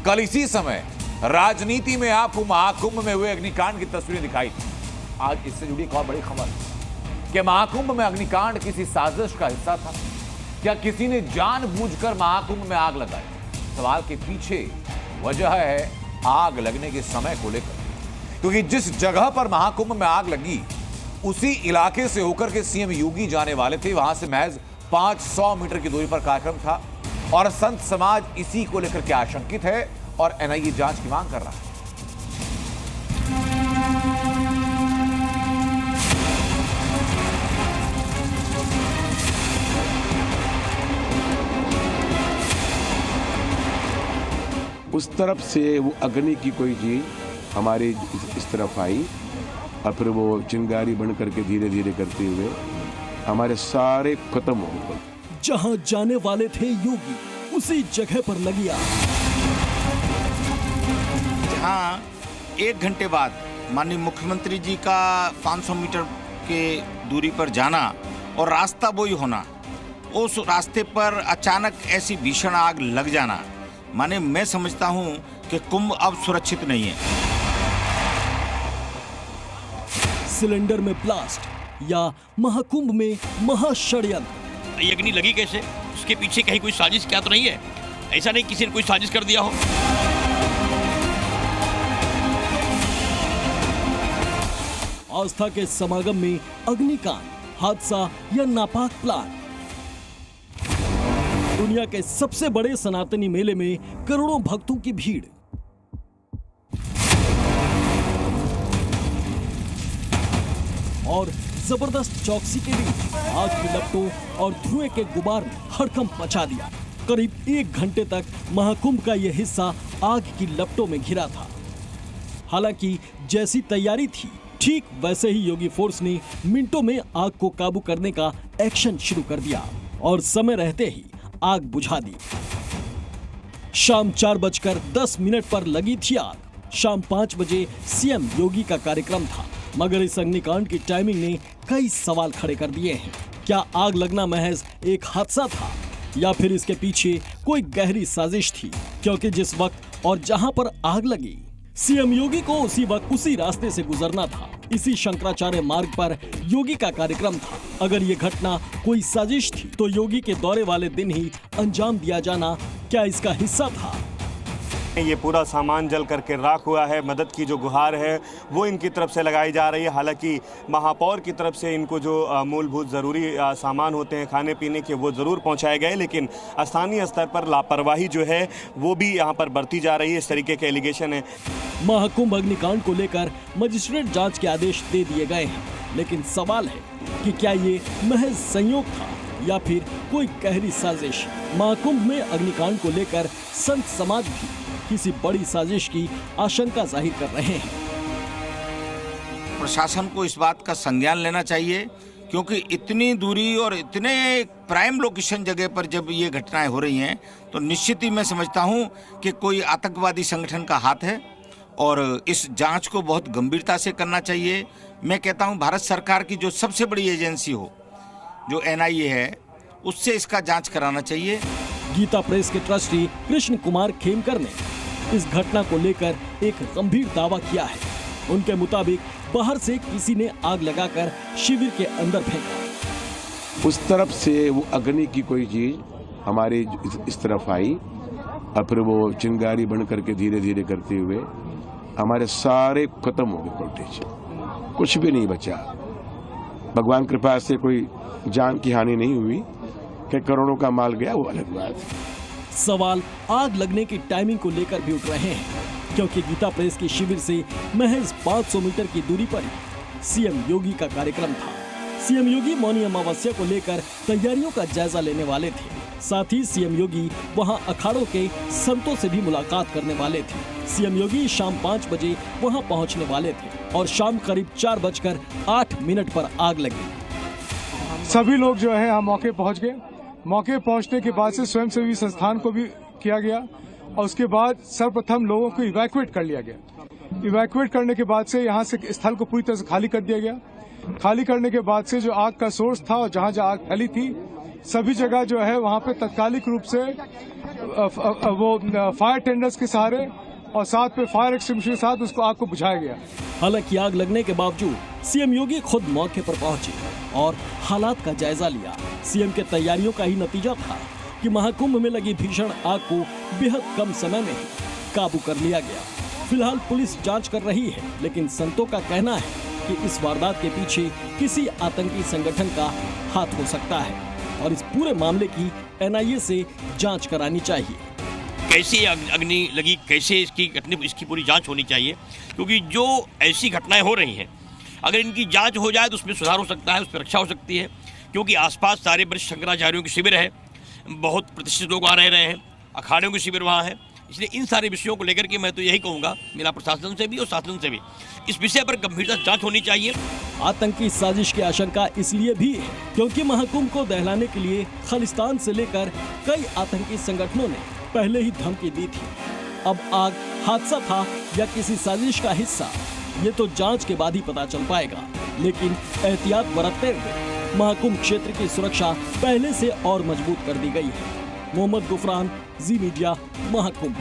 कल इसी समय राजनीति में आपको महाकुंभ में हुए अग्निकांड की तस्वीरें दिखाई थी। आज इससे जुड़ी एक और बड़ी खबर कि महाकुंभ में अग्निकांड किसी साजिश का हिस्सा था। क्या किसी ने जानबूझकर महाकुंभ में आग लगाई? सवाल के पीछे वजह है आग लगने के समय को लेकर, क्योंकि जिस जगह पर महाकुंभ में आग लगी उसी इलाके से होकर के सीएम योगी जाने वाले थे। वहां से महज 500 मीटर की दूरी पर कार्यक्रम था और संत समाज इसी को लेकर के आशंकित है और एनआईए जांच की मांग कर रहा है। उस तरफ से वो अग्नि की कोई चीज हमारे इस तरफ आई और फिर वो चिंगारी बन करके धीरे धीरे करते हुए हमारे सारे खत्म हो गए। जहां जाने वाले थे योगी उसी जगह पर लगी आग। जहां 1 घंटे बाद माननीय मुख्यमंत्री जी का 500 मीटर के दूरी पर जाना और रास्ता वही होना, उस रास्ते पर अचानक ऐसी भीषण आग लग जाना, माने मैं समझता हूं कि कुंभ अब सुरक्षित नहीं है। सिलेंडर में ब्लास्ट या महाकुंभ में महाषड्यंत्र। ये अग्नि लगी कैसे? उसके पीछे कहीं कोई साजिश क्या तो नहीं है? ऐसा नहीं किसी ने कोई साजिश कर दिया हो। आस्था के समागम में अग्निकांड, हादसा या नापाक प्लान। दुनिया के सबसे बड़े सनातनी मेले में करोड़ों भक्तों की भीड़। और जबरदस्त चौकसी के बीच आग की लपटों और धुएं के गुबार ने हड़कंप मचा दिया। करीब 1 घंटे तक महाकुंभ का यह हिस्सा आग की लपटों में घिरा था। हालांकि जैसी तैयारी थी ठीक वैसे ही योगी फोर्स ने मिनटों में आग को काबू करने का एक्शन शुरू कर दिया और समय रहते ही आग बुझा दी। शाम 4:10 पर लगी थी आग। शाम 5 बजे सीएम योगी का कार्यक्रम था, मगर इस अग्निकांड की टाइमिंग ने कई सवाल खड़े कर दिए हैं। क्या आग लगना महज एक हादसा था या फिर इसके पीछे कोई गहरी साजिश थी? क्योंकि जिस वक्त और जहां पर आग लगी सीएम योगी को उसी वक्त उसी रास्ते से गुजरना था। इसी शंकराचार्य मार्ग पर योगी का कार्यक्रम था। अगर ये घटना कोई साजिश थी तो योगी के दौरे वाले दिन ही अंजाम दिया जाना क्या इसका हिस्सा था? ये पूरा सामान जल करके राख हुआ है। मदद की जो गुहार है वो इनकी तरफ से लगाई जा रही है। हालांकि महापौर की तरफ से इनको जो मूलभूत ज़रूरी सामान होते हैं खाने पीने के वो ज़रूर पहुंचाए गए, लेकिन स्थानीय स्तर पर लापरवाही जो है वो भी यहाँ पर बरती जा रही है। इस तरीके के एलिगेशन है। महाकुंभ अग्निकांड को लेकर मजिस्ट्रेट जांच के आदेश दे दिए गए हैं, लेकिन सवाल है कि क्या ये महज संयोग था या फिर कोई गहरी साजिश? महाकुंभ में अग्निकांड को लेकर संत समाज भी किसी बड़ी साजिश की आशंका जाहिर कर रहे हैं। प्रशासन को इस बात का संज्ञान लेना चाहिए, क्योंकि इतनी दूरी और इतने प्राइम लोकेशन जगह पर जब ये घटनाएं हो रही हैं तो निश्चित ही मैं समझता हूं कि कोई आतंकवादी संगठन का हाथ है और इस जांच को बहुत गंभीरता से करना चाहिए। मैं कहता हूं भारत सरकार की जो सबसे बड़ी एजेंसी हो, जो एनआईए है, उससे इसका जांच कराना चाहिए। गीता प्रेस के ट्रस्टी कृष्ण कुमार खेमकर ने इस घटना को लेकर एक गंभीर दावा किया है। उनके मुताबिक बाहर से किसी ने आग लगाकर शिविर के अंदर फेंका। उस तरफ से वो अग्नि की कोई चीज हमारे इस तरफ आई और फिर वो चिंगारी बन करके धीरे धीरे करते हुए हमारे सारे खत्म हो गए वोल्टेज, कुछ भी नहीं बचा। भगवान कृपा से कोई जान की हानि नहीं हुई कि करोड़ों का माल गया, वो अलग बात। सवाल आग लगने की टाइमिंग को लेकर भी उठ रहे हैं, क्योंकि गीता प्रेस के शिविर से महज 500 मीटर की दूरी पर सीएम योगी का कार्यक्रम था। सीएम योगी मौनी अमावस्या को लेकर तैयारियों का जायजा लेने वाले थे। साथ ही सीएम योगी वहां अखाड़ों के संतों से भी मुलाकात करने वाले थे। सीएम योगी शाम 5 बजे वहां पहुंचने वाले थे और शाम करीब 4:08 पर आग लगी। सभी लोग जो है हम मौके पहुंच गए। मौके पहुंचने के बाद से स्वयंसेवी संस्थान को भी किया गया और उसके बाद सर्वप्रथम लोगों को इवैक्यूएट कर लिया गया। इवैक्यूएट करने के बाद से यहाँ से स्थल को पूरी तरह से खाली कर दिया गया। खाली करने के बाद से जो आग का सोर्स था और जहाँ जहाँ आग फैली थी सभी जगह जो है वहाँ पे तत्कालिक रूप से वो फायर टेंडर्स के सहारे और साथ में फायर एक्सटिंग्विशर के साथ उसको आग को बुझाया गया। हालांकि आग लगने के बावजूद सीएम योगी खुद मौके पर पहुंचे और हालात का जायजा लिया। सीएम के तैयारियों का ही नतीजा था कि महाकुंभ में लगी भीषण आग को बेहद कम समय में ही काबू कर लिया गया। फिलहाल पुलिस जांच कर रही है, लेकिन संतों का कहना है कि इस वारदात के पीछे किसी आतंकी संगठन का हाथ हो सकता है और इस पूरे मामले की एनआईए से जांच करानी चाहिए। कैसे अग्नि लगी, कैसे इसकी पूरी जांच होनी चाहिए, क्योंकि जो ऐसी घटनाएं हो रही हैं अगर इनकी जांच हो जाए तो उसमें सुधार हो सकता है, उस पर रक्षा हो सकती है। क्योंकि आसपास सारे वरिष्ठ शंकराचार्यों के शिविर है, बहुत प्रतिष्ठित लोग वहाँ रह रहे हैं, अखाड़ों के शिविर वहाँ है। इसलिए इन सारे विषयों को लेकर के मैं तो यही कहूँगा, मेरा प्रशासन से भी और शासन से भी इस विषय पर गंभीरता से जांच होनी चाहिए। आतंकी साजिश की आशंका इसलिए भी है क्योंकि महाकुंभ को दहलाने के लिए खालिस्तान से लेकर कई आतंकी संगठनों ने पहले ही धमकी दी थी। अब आग हादसा था या किसी साजिश का हिस्सा, ये तो जांच के बाद ही पता चल पाएगा। लेकिन एहतियात बरतते हुए महाकुंभ क्षेत्र की सुरक्षा पहले से और मजबूत कर दी गई है। मोहम्मद गुफरान, जी मीडिया, महाकुंभ।